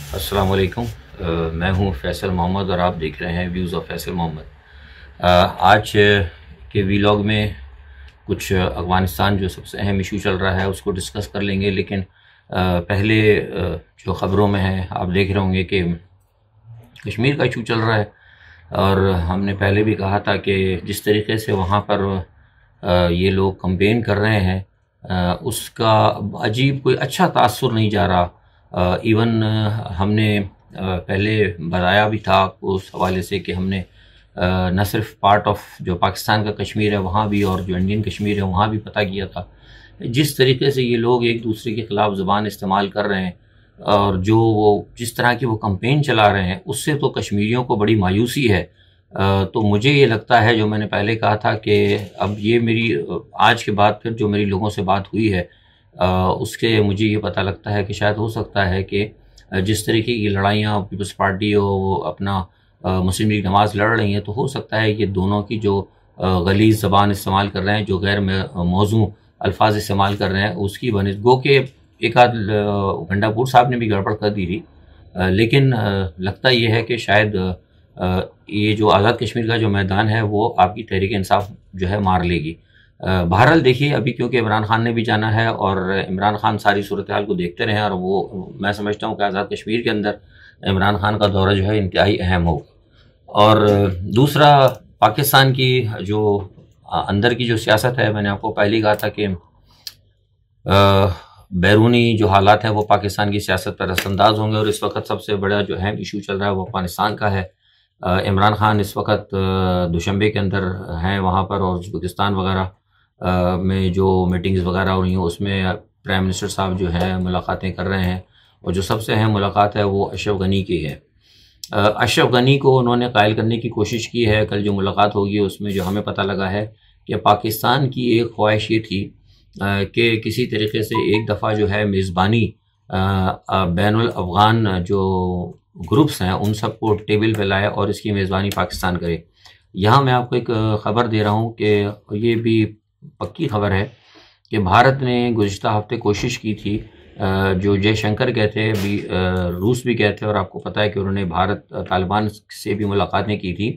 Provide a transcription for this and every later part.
अस्सलाम वालेकुम। मैं हूं फैसल मोहम्मद और आप देख रहे हैं व्यूज़ ऑफ फैसल मोहम्मद। आज के वीलॉग में कुछ अफ़गानिस्तान जो सबसे अहम इशू चल रहा है उसको डिस्कस कर लेंगे, लेकिन पहले जो ख़बरों में है आप देख रहे होंगे कि कश्मीर का इशू चल रहा है। और हमने पहले भी कहा था कि जिस तरीके से वहाँ पर ये लोग कंपेन कर रहे हैं उसका अजीब कोई अच्छा तासुर नहीं जा रहा। इवन हमने पहले बताया भी था उस हवाले से कि हमने न सिर्फ पार्ट ऑफ जो पाकिस्तान का कश्मीर है वहाँ भी और जो इंडियन कश्मीर है वहाँ भी पता किया था। जिस तरीके से ये लोग एक दूसरे के ख़िलाफ़ ज़बान इस्तेमाल कर रहे हैं और जो वो जिस तरह की वो कंपेन चला रहे हैं उससे तो कश्मीरियों को बड़ी मायूसी है। तो मुझे ये लगता है, जो मैंने पहले कहा था कि अब ये मेरी आज के बाद फिर जो मेरी लोगों से बात हुई है उसके मुझे ये पता लगता है कि शायद हो सकता है कि जिस तरीके की लड़ाइयाँ पीपल्स पार्टी और अपना मुस्लिम लीग नवाज़ लड़ रही हैं, तो हो सकता है कि दोनों की जो गलीज़ ज़बान इस्तेमाल कर रहे हैं, जो गैर मौजू अल्फाज इस्तेमाल कर रहे हैं, उसकी बनस्बत गो के एक आध गंडापुर साहब ने भी गड़बड़ कर दी थी। लेकिन लगता ये है कि शायद ये जो आज़ाद कश्मीर का जो मैदान है वो आपकी तहरीक इंसाफ जो है मार लेगी। बहरहाल देखिए, अभी क्योंकि इमरान खान ने भी जाना है और इमरान खान सारी सूरत हाल को देखते रहे और वो मैं समझता हूँ कि आज़ाद कश्मीर के अंदर इमरान खान का दौरा जो है इंतहाई अहम हो। और दूसरा, पाकिस्तान की जो अंदर की जो सियासत है, मैंने आपको पहले ही कहा था कि बैरूनी जो हालात हैं वो पाकिस्तान की सियासत पर असरअंदाज होंगे और इस वक्त सबसे बड़ा जो अहम इशू चल रहा है वो अफगानिस्तान का है। इमरान खान इस वक्त दुशंबे के अंदर हैं वहाँ पर, और उज़्बेकिस्तान वगैरह में जो मीटिंग्स वगैरह हो रही हैं उसमें प्राइम मिनिस्टर साहब जो है मुलाकातें कर रहे हैं, और जो सबसे अहम मुलाकात है वो अशरफ गनी की है। अशरफ गनी को उन्होंने कायल करने की कोशिश की है। कल जो मुलाकात होगी उसमें जो हमें पता लगा है कि पाकिस्तान की एक ख्वाहिश ये थी कि किसी तरीके से एक दफ़ा जो है मेज़बानी बैनुल अफ़गान जो ग्रुप्स हैं उन सबको टेबल पे लाए और इसकी मेज़बानी पाकिस्तान करे। यहाँ मैं आपको एक ख़बर दे रहा हूँ कि ये भी पक्की खबर है कि भारत ने गुज़िश्ता हफ्ते कोशिश की थी, जो जयशंकर गए थे, भी रूस भी गए थे, और आपको पता है कि उन्होंने भारत तालिबान से भी मुलाकातें की थी।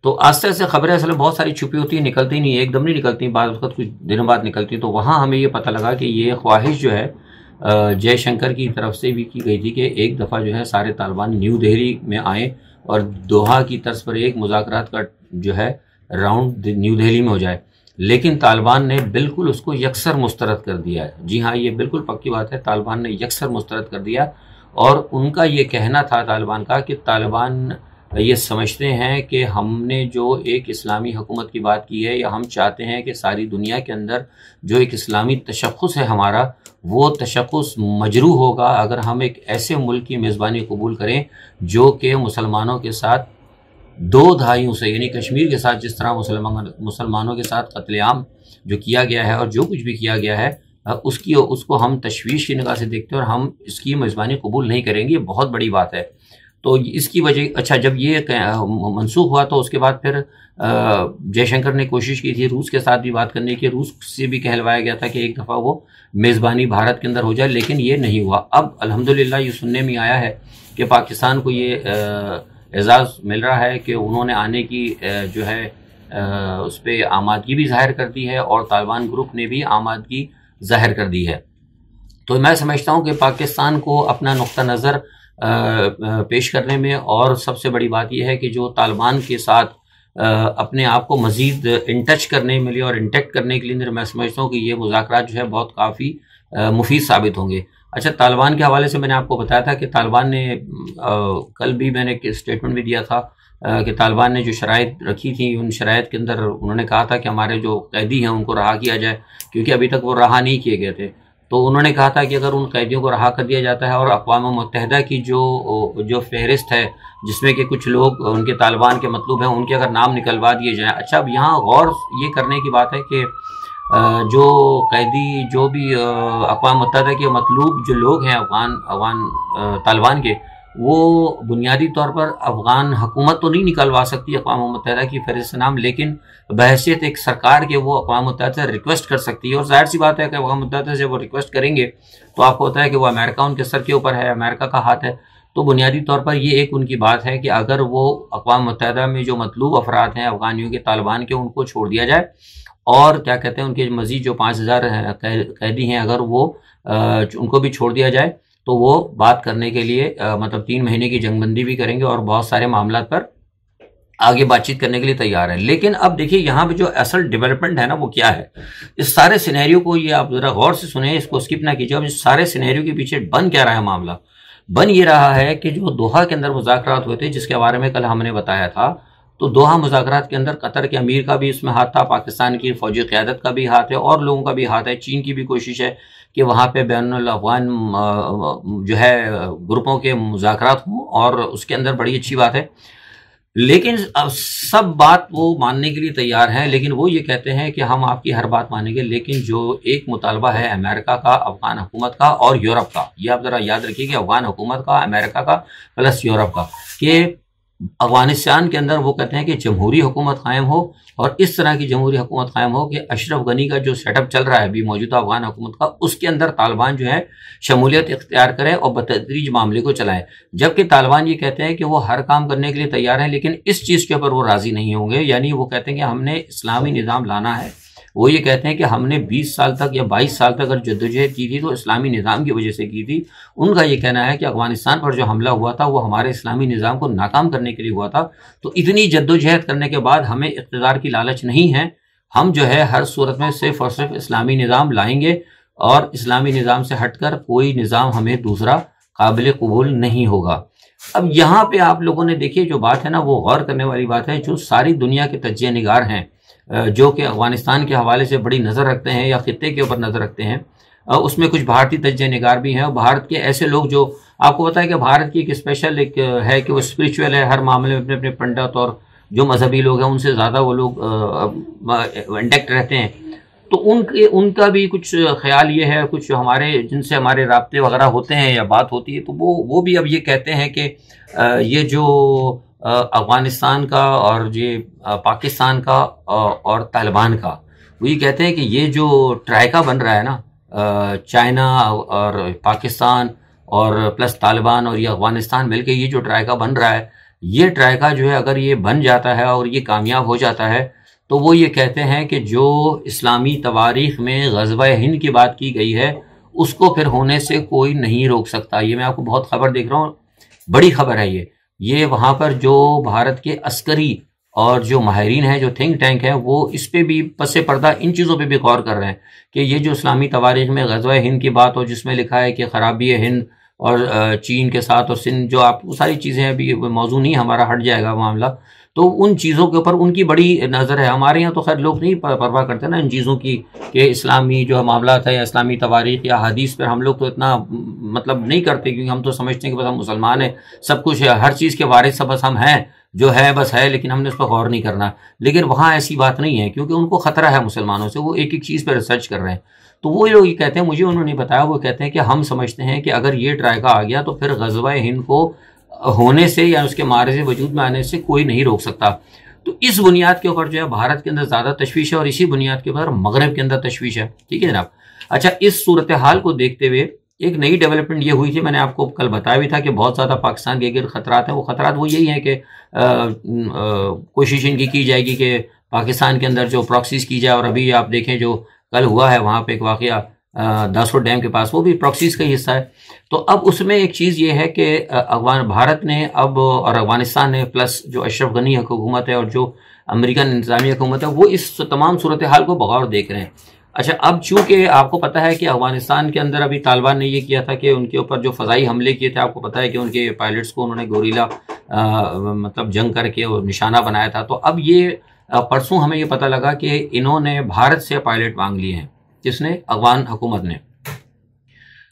तो आस्ते आस्ते खबरें असल में बहुत सारी छुपी होती हैं, निकलती नहीं, एकदम नहीं निकलती, बाद वक्त कुछ दिनों बाद निकलती। तो वहाँ हमें ये पता लगा कि ये ख्वाहिश जो है जयशंकर की तरफ से भी की गई थी कि एक दफ़ा जो है सारे तालिबान न्यू दिल्ली में आए और दोहा की तर्ज पर एक मुज़ाकरात का जो है राउंड न्यू दिल्ली में हो जाए। लेकिन तालिबान ने बिल्कुल उसको यकसर मुस्तरद कर दिया है। जी हाँ, ये बिल्कुल पक्की बात है, तालिबान ने यकसर मुस्तरद कर दिया। और उनका ये कहना था तालिबान का कि तालिबान ये समझते हैं कि हमने जो एक इस्लामी हुकूमत की बात की है, या हम चाहते हैं कि सारी दुनिया के अंदर जो एक इस्लामी तशख़्ख़ुस है हमारा, वो तशख़्ख़ुस मजरू होगा अगर हम एक ऐसे मुल्क की मेज़बानी कबूल करें जो कि मुसलमानों के साथ दो दहाइयों से, यानी कश्मीर के साथ जिस तरह मुसलमानों के साथ कत्लेआम जो किया गया है और जो कुछ भी किया गया है उसको हम तशवीश की निगाह से देखते हैं और हम इसकी मेज़बानी कबूल नहीं करेंगे। ये बहुत बड़ी बात है। तो इसकी वजह, अच्छा, जब ये मनसूख हुआ तो उसके बाद फिर जयशंकर ने कोशिश की थी रूस के साथ भी बात करने की। रूस से भी कहलवाया गया था कि एक दफ़ा वो मेज़बानी भारत के अंदर हो जाए, लेकिन ये नहीं हुआ। अब अल्हम्दुलिल्लाह ये सुनने में आया है कि पाकिस्तान को ये एजाज़ मिल रहा है कि उन्होंने आने की जो है उस पर आमादगी भी ज़ाहिर कर दी है और तालिबान ग्रुप ने भी आमादगी ज़ाहिर कर दी है। तो मैं समझता हूँ कि पाकिस्तान को अपना नुक्ता नज़र पेश करने में, और सबसे बड़ी बात यह है कि जो तालिबान के साथ अपने आप को मज़ीद इन टच करने में लिए और इंटेक्ट करने के लिए मैं समझता हूँ कि ये मुज़ाकरात जो है बहुत काफ़ी मुफीद साबित होंगे। अच्छा, तालिबान के हवाले से मैंने आपको बताया था कि तालिबान ने कल भी मैंने एक स्टेटमेंट भी दिया था कि तालिबान ने जो शराइत रखी थी उन शराइत के अंदर उन्होंने कहा था कि हमारे जो कैदी हैं उनको रहा किया जाए, क्योंकि अभी तक वो रहा नहीं किए गए थे। तो उन्होंने कहा था कि अगर उन कैदियों को रहा कर दिया जाता है और अक़वाम मुत्तहिदा की जो फहरिस्त है जिसमें कि कुछ लोग उनके तालिबान के मतलूब हैं उनके अगर नाम निकलवा दिए जाएँ। अच्छा, अब यहाँ गौर ये करने की बात है कि जो कैदी जो भी अक़वाम मुत्तहिदा के मतलूब जो लोग हैं अफ़गान तालिबान के, वो बुनियादी तौर पर अफ़गान हुकूमत तो नहीं निकलवा सकती अक़वाम मुत्तहिदा की फहरिस्त नाम, लेकिन बहैसियत एक सरकार के वो अक़वाम मुत्तहिदा से रिक्वेस्ट कर सकती है। और जाहिर सी बात है कि अक़वाम मुत्तहिदा से वो रिक्वेस्ट करेंगे तो आपको पता है कि वो अमेरिका उनके सर के ऊपर है, अमेरिका का हाथ है। तो बुनियादी तौर पर ये एक उनकी बात है कि अगर वो अक़वाम मुत्तहिदा में जो मतलूब अफराद हैं अफ़गानियों के, तालिबान के, उनको छोड़ दिया जाए और क्या कहते हैं उनके मज़ीद जो 5000 कैदी हैं अगर वो उनको भी छोड़ दिया जाए तो वो बात करने के लिए मतलब 3 महीने की जंगबंदी भी करेंगे और बहुत सारे मामला पर आगे बातचीत करने के लिए तैयार है। लेकिन अब देखिए यहाँ पे जो असल डेवलपमेंट है ना वो क्या है, इस सारे सिनेरियो को ये आप जरा गौर से सुने, इसको स्किप ना कीजिए। अब इस सारे सिनेरियो के पीछे बन क्या रहा है मामला, बन ये रहा है कि जो दोहा के अंदर मुज़ाकरात हुए थे जिसके बारे में कल हमने बताया था, तो दोहा मुज़ाकरात के अंदर कतर के अमीर का भी इसमें हाथ था, पाकिस्तान की फौजी क़यादत का भी हाथ है और लोगों का भी हाथ है। चीन की भी कोशिश है कि वहाँ पे बैनुल अफ़गान जो है ग्रुपों के मुज़ाकरात हों और उसके अंदर बड़ी अच्छी बात है। लेकिन अब सब बात वो मानने के लिए तैयार हैं, लेकिन वो ये कहते हैं कि हम आपकी हर बात मानेंगे, लेकिन जो एक मुतालबा है अमेरिका का, अफ़गान हुकूमत का और यूरोप का, ये आप ज़रा याद रखिए कि अफ़गान हुकूमत का, अमेरिका का प्लस यूरोप का, कि अफ़गानिस्तान के अंदर वो कहते हैं कि जमहूरी हुकूमत कायम हो और इस तरह की जमहूरी हुकूमत कायम हो कि अशरफ गनी का जो सेटअप चल रहा है अभी मौजूदा अफ़गान हुकूमत का, उसके अंदर तालिबान जो है शमूलियत इख्तियार करें और बतदरीज मामले को चलाएं। जबकि तालिबान ये कहते हैं कि वो हर काम करने के लिए तैयार हैं, लेकिन इस चीज़ के ऊपर वो राज़ी नहीं होंगे। यानी वो कहते हैं कि हमने इस्लामी निज़ाम लाना है। वो ये कहते हैं कि हमने 20 साल तक या 22 साल तक अगर जद्दोजहद की थी तो इस्लामी निज़ाम की वजह से की थी। उनका ये कहना है कि अफ़गानिस्तान पर जो हमला हुआ था वो हमारे इस्लामी निज़ाम को नाकाम करने के लिए हुआ था। तो इतनी जद्दोजहद करने के बाद हमें इक़्तिदार की लालच नहीं है, हम जो है हर सूरत में सिर्फ़ और सिर्फ इस्लामी निज़ाम लाएंगे और इस्लामी निज़ाम से हटकर कोई निज़ाम हमें दूसरा काबिल कबूल नहीं होगा। अब यहाँ पे आप लोगों ने देखिए जो बात है ना वो गौर करने वाली बात है। जो सारी दुनिया के तज्ज़िया निगार हैं जो कि अफ़गानिस्तान के हवाले से बड़ी नज़र रखते हैं या ख़ित्ते के ऊपर नज़र रखते हैं, उसमें कुछ भारतीय तज्ज़िया निगार भी हैं और भारत के ऐसे लोग जो आपको पता है कि भारत की एक स्पेशल एक है कि वो स्पिरिचुअल है, हर मामले में अपने अपने पंडित और जो मजहबी लोग हैं उनसे ज़्यादा वो लोग इंटेक्ट रहते हैं। तो उनका भी कुछ ख्याल ये है, कुछ हमारे जिनसे हमारे राब्ते वगैरह होते हैं या बात होती है, तो वो भी अब ये कहते हैं कि ये जो अफ़गानिस्तान का और ये पाकिस्तान का और तालिबान का, वो ये कहते हैं कि ये जो ट्राइका बन रहा है ना, चाइना और पाकिस्तान और प्लस तालिबान और ये अफ़गानिस्तान मिलके ये जो ट्राइका बन रहा है, ये ट्राइका जो है अगर ये बन जाता है और ये कामयाब हो जाता है तो वो ये कहते हैं कि जो इस्लामी तवारीख़ में ग़ज़वा हिंद की बात की गई है उसको फिर होने से कोई नहीं रोक सकता। ये मैं आपको बहुत खबर देख रहा हूँ, बड़ी खबर है ये वहाँ पर जो भारत के अस्करी और जो माहिरीन हैं, जो थिंक टैंक हैं, वो इस पे भी पसे पर्दा इन चीज़ों पे भी गौर कर रहे हैं कि ये जो इस्लामी तवारीख़ में ग़ज़वा हिंद की बात हो जिसमें लिखा है कि ख़राबी हिंद और चीन के साथ और सिंध, जो आप वो सारी चीज़ें अभी मौजू नहीं, हमारा हट जाएगा मामला, तो उन चीज़ों के ऊपर उनकी बड़ी नज़र है। हमारे यहाँ तो खैर लोग नहीं परवाह करते ना इन चीज़ों की कि इस्लामी जो मामला है या इस्लामी तवारीख़ या हदीस पर हम लोग तो इतना मतलब नहीं करते, क्योंकि हम तो समझते हैं कि बस हम मुसलमान हैं, सब कुछ है, हर चीज़ के वारिस सब बस हम हैं, जो है बस है, लेकिन हमने उस पर गौर नहीं करना। लेकिन वहाँ ऐसी बात नहीं है, क्योंकि उनको ख़तरा है मुसलमानों से, वो एक एक चीज़ पर रिसर्च कर रहे हैं। तो वो लोग ये कहते हैं, मुझे उन्होंने बताया, वो कहते हैं कि हम समझते हैं कि अगर ये ट्राइका आ गया तो फिर ग़ज़वा हिंद को होने से या उसके मारे वजूद में आने से कोई नहीं रोक सकता। तो इस बुनियाद के ऊपर जो है भारत के अंदर ज़्यादा तशवीश है और इसी बुनियाद के ऊपर मगरब के अंदर तशवीश है। ठीक है जनाब। अच्छा, इस सूरत हाल को देखते हुए एक नई डेवलपमेंट ये हुई थी, मैंने आपको कल बताया भी था कि बहुत ज़्यादा पाकिस्तान के गिर खतरात हैं। वो खतरात वो यही हैं कि कोशिश इनकी की जाएगी कि पाकिस्तान के अंदर जो प्रॉक्सीज की जाए, और अभी आप देखें जो कल हुआ है वहाँ पे एक वाक़या दासो डैम के पास, वो भी प्रॉक्सीज का ही हिस्सा है। तो अब उसमें एक चीज़ ये है कि भारत ने अब और अफ़गानिस्तान ने प्लस जो अशरफ गनी हुकूमत है और जो अमेरिकन इंतज़ामी हुकूमत है, वो इस तमाम सूरत हाल को बगौर देख रहे हैं। अच्छा, अब चूँकि आपको पता है कि अफ़गानिस्तान के अंदर अभी तालिबान ने ये किया था कि उनके ऊपर जो फ़ज़ाई हमले किए थे, आपको पता है कि उनके पायलट्स को उन्होंने गोरीला मतलब जंग करके और निशाना बनाया था। तो अब ये परसों हमें ये पता लगा कि इन्होंने भारत से पायलट मांग लिए हैं। किसने? अफ़गान हुकूमत ने।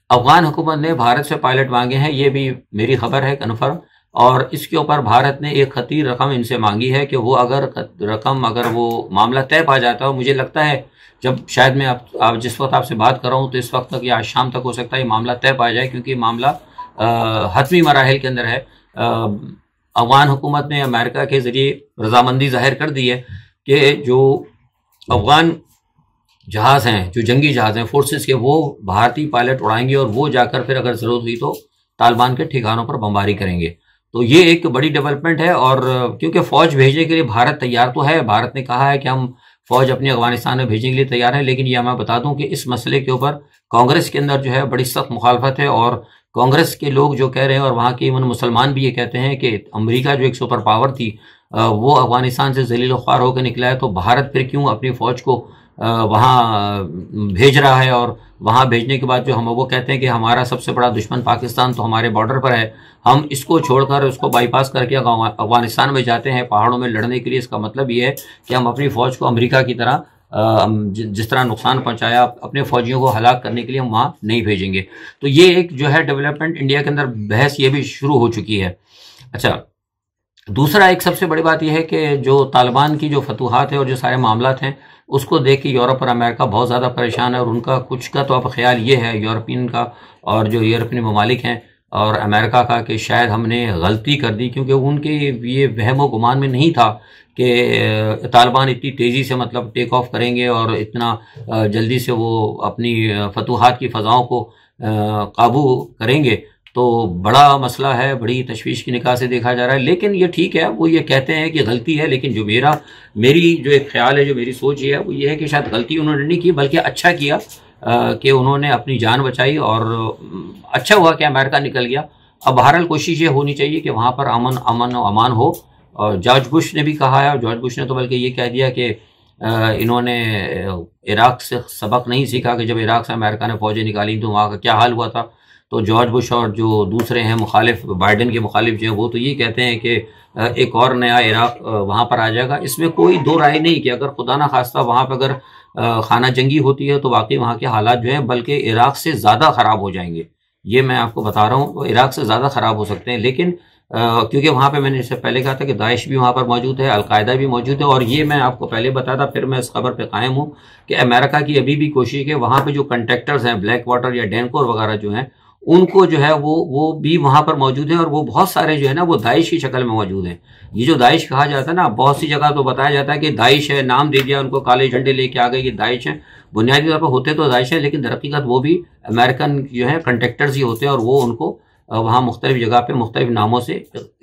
अफ़गान हुकूमत ने भारत से पायलट मांगे हैं, ये भी मेरी खबर है कन्फर्म। और इसके ऊपर भारत ने एक खतीर रकम इनसे मांगी है कि वो अगर वो मामला तय पा जाता है, मुझे लगता है जब शायद मैं आप जिस वक्त आपसे बात कर रहा हूँ तो इस वक्त तक या आज शाम तक हो सकता है ये मामला तय पा जाए, क्योंकि मामला हतमी मराहिल के अंदर है। अफ़गान हुकूमत ने अमेरिका के ज़रिए रजामंदी ज़ाहिर कर दी है कि जो अफ़गान जहाज़ हैं, जो जंगी जहाज़ हैं फोर्सेस के, वो भारतीय पायलट उड़ाएंगे और वो जाकर फिर अगर ज़रूरत हुई तो तालिबान के ठिकानों पर बमबारी करेंगे। तो ये एक बड़ी डेवलपमेंट है। और क्योंकि फौज भेजने के लिए भारत तैयार तो है, भारत ने कहा है कि हम फौज अपनी अफगानिस्तान में भेजने के लिए तैयार है, लेकिन ये मैं बता दूं कि इस मसले के ऊपर कांग्रेस के अंदर जो है बड़ी सख्त मुखालफत है। और कांग्रेस के लोग जो कह रहे हैं और वहाँ के इवन मुसलमान भी ये कहते हैं कि अमेरिका जो एक सुपर पावर थी वो अफगानिस्तान से जलील ख्वार होकर निकला है, तो भारत फिर क्यों अपनी फौज को वहाँ भेज रहा है। और वहाँ भेजने के बाद जो हम वो कहते हैं कि हमारा सबसे बड़ा दुश्मन पाकिस्तान तो हमारे बॉर्डर पर है, हम इसको छोड़कर उसको बाईपास करके अफगानिस्तान में जाते हैं पहाड़ों में लड़ने के लिए। इसका मतलब ये है कि हम अपनी फ़ौज को अमेरिका की तरह जिस तरह नुकसान पहुंचाया अपने फौजियों को हलाक करने के लिए हम वहाँ नहीं भेजेंगे। तो ये एक जो है डेवलपमेंट इंडिया के अंदर बहस ये भी शुरू हो चुकी है। अच्छा, दूसरा एक सबसे बड़ी बात यह है कि जो तालिबान की जो फतूहात है और जो सारे मामलात हैं उसको देख के यूरोप और अमेरिका बहुत ज़्यादा परेशान है। और उनका कुछ का तो अब ख्याल ये है यूरोपियन का और जो यूरोपियन ममालिक हैं और अमेरिका का कि शायद हमने गलती कर दी, क्योंकि उनके ये वहम व गुमान में नहीं था कि तालिबान इतनी तेज़ी से मतलब टेक ऑफ करेंगे और इतना जल्दी से वो अपनी फतूहात की फ़ज़ाओं को काबू करेंगे। तो बड़ा मसला है, बड़ी तशवीश की निगाह से देखा जा रहा है। लेकिन ये ठीक है, वो ये कहते हैं कि गलती है, लेकिन जो मेरी जो एक ख्याल है, जो मेरी सोच ये है वो ये है कि शायद गलती उन्होंने नहीं की बल्कि अच्छा किया कि उन्होंने अपनी जान बचाई और अच्छा हुआ कि अमेरिका निकल गया। अब बहरहाल कोशिश ये होनी चाहिए कि वहाँ पर अमान हो। और जॉर्ज बुश ने भी कहा है, और जॉर्ज बुश ने तो बल्कि ये कह दिया कि इन्होंने इराक से सबक नहीं सीखा कि जब इराक से अमेरिका ने फौजें निकाली तो वहाँ का क्या हाल हुआ था। तो जॉर्ज बुश और जो दूसरे हैं मुखालिफ, बाइडेन के मुखालिफ जो हैं, वो तो ये कहते हैं कि एक और नया इराक वहाँ पर आ जाएगा। इसमें कोई दो राय नहीं कि अगर खुदा ना खास्ता वहाँ पर अगर खाना जंगी होती है तो वाकई वहाँ के हालात जो हैं बल्कि इराक से ज़्यादा ख़राब हो जाएंगे। ये मैं आपको बता रहा हूँ, तो इराक से ज़्यादा ख़राब हो सकते हैं। लेकिन क्योंकि वहाँ पे मैंने इससे पहले कहा था कि दाइश भी वहाँ पर मौजूद है, अलकायदा भी मौजूद है। और ये मैं आपको पहले बताया था, फिर मैं इस खबर पे कायम हूँ कि अमेरिका की अभी भी कोशिश है वहाँ पे जो कंट्रैक्टर्स हैं ब्लैक वाटर या डेनकोर वगैरह जो हैं उनको जो है वो भी वहाँ पर मौजूद हैं। और वो बहुत सारे जो है ना वो दाइश की शक्ल में मौजूद हैं। ये जो दाइश कहा जाता है ना, बहुत सी जगह तो बताया जाता है कि दाइश है, नाम दे दिया उनको, काले झंडे लेके आ गए कि दाइश है। बुनियादी तौर पर होते तो दाइश है, लेकिन दरहकीकत वो भी अमेरिकन जो है कंट्रैक्टर्स ही होते हैं और वो उनको वहाँ मुख्तलिफ जगह पे मुख्तलिफ नामों से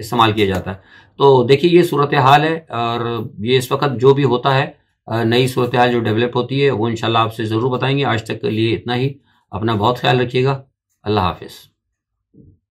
इस्तेमाल किया जाता है। तो देखिए ये सूरत हाल है और ये इस वक्त जो भी होता है नई सूरत हाल जो डेवलप होती है वो इंशाल्लाह आपसे ज़रूर बताएंगे। आज तक के लिए इतना ही। अपना बहुत ख्याल रखिएगा। अल्लाह हाफिज़।